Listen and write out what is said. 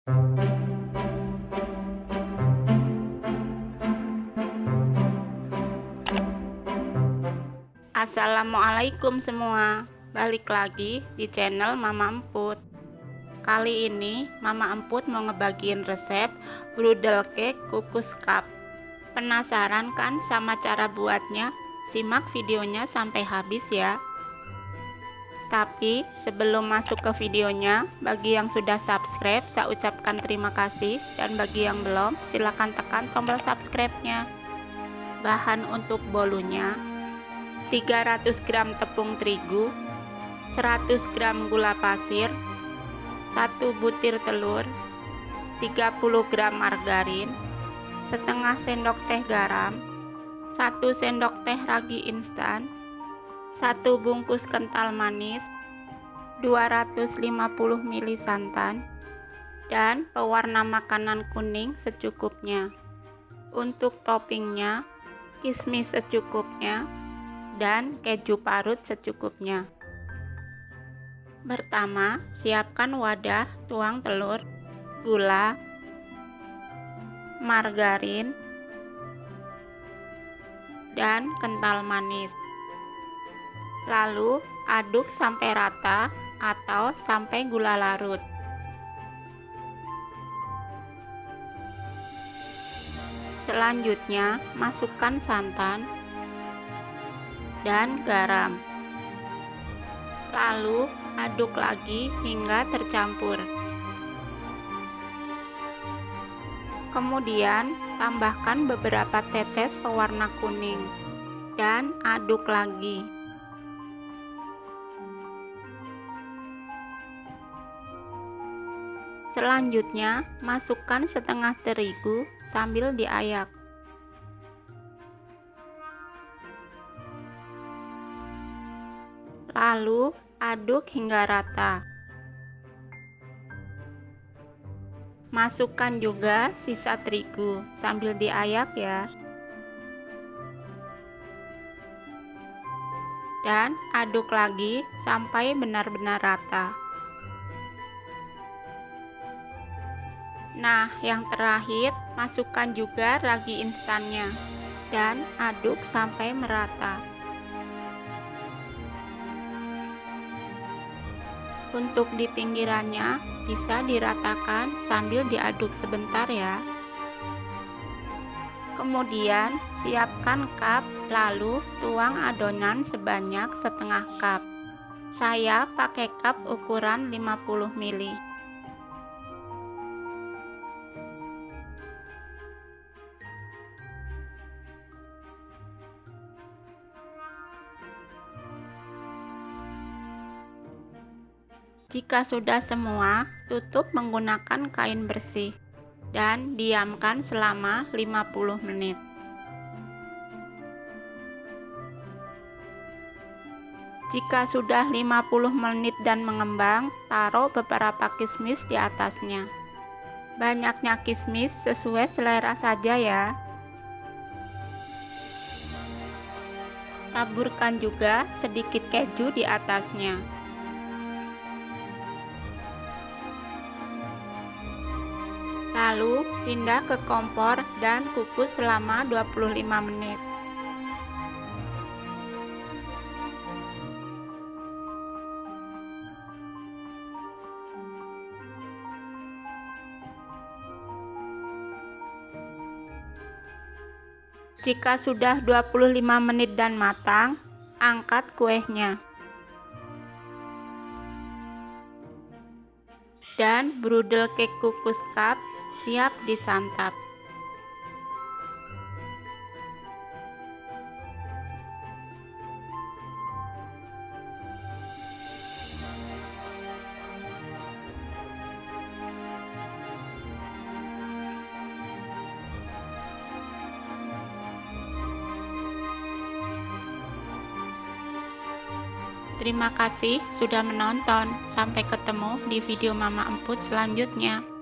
Assalamualaikum semua, balik lagi di channel Mama Emput. Kali ini Mama Emput mau ngebagiin resep brudel cake kukus cup. Penasaran kan sama cara buatnya? Simak videonya sampai habis ya. Tapi sebelum masuk ke videonya, bagi yang sudah subscribe saya ucapkan terima kasih, dan bagi yang belum silahkan tekan tombol subscribe-nya. Bahan untuk bolunya: 300 gram tepung terigu, 100 gram gula pasir, 1 butir telur, 30 gram margarin, setengah sendok teh garam, 1 sendok teh ragi instan, 1 bungkus kental manis, 250 ml santan, dan pewarna makanan kuning secukupnya. Untuk toppingnya, kismis secukupnya, dan keju parut secukupnya. Pertama, siapkan wadah, tuang telur, gula, margarin, dan kental manis. Lalu aduk sampai rata atau sampai gula larut. Selanjutnya, masukkan santan dan garam. Lalu aduk lagi hingga tercampur. Kemudian tambahkan beberapa tetes pewarna kuning dan aduk lagi. Selanjutnya, masukkan setengah terigu sambil diayak. Lalu aduk hingga rata. Masukkan juga sisa terigu sambil diayak ya. Dan aduk lagi sampai benar-benar rata. Nah, yang terakhir, masukkan juga ragi instannya dan aduk sampai merata. Untuk di pinggirannya bisa diratakan sambil diaduk sebentar ya. Kemudian siapkan cup, lalu tuang adonan sebanyak setengah cup. Saya pakai cup ukuran 50 ml. Jika sudah semua, tutup menggunakan kain bersih dan diamkan selama 50 menit. Jika sudah 50 menit dan mengembang, taruh beberapa kismis di atasnya. Banyaknya kismis sesuai selera saja ya. Taburkan juga sedikit keju di atasnya. Lalu pindah ke kompor dan kukus selama 25 menit. Jika sudah 25 menit dan matang, angkat kuehnya. Dan brudel cake kukus cup siap disantap. Terima kasih sudah menonton. Sampai ketemu di video Mama Emput selanjutnya.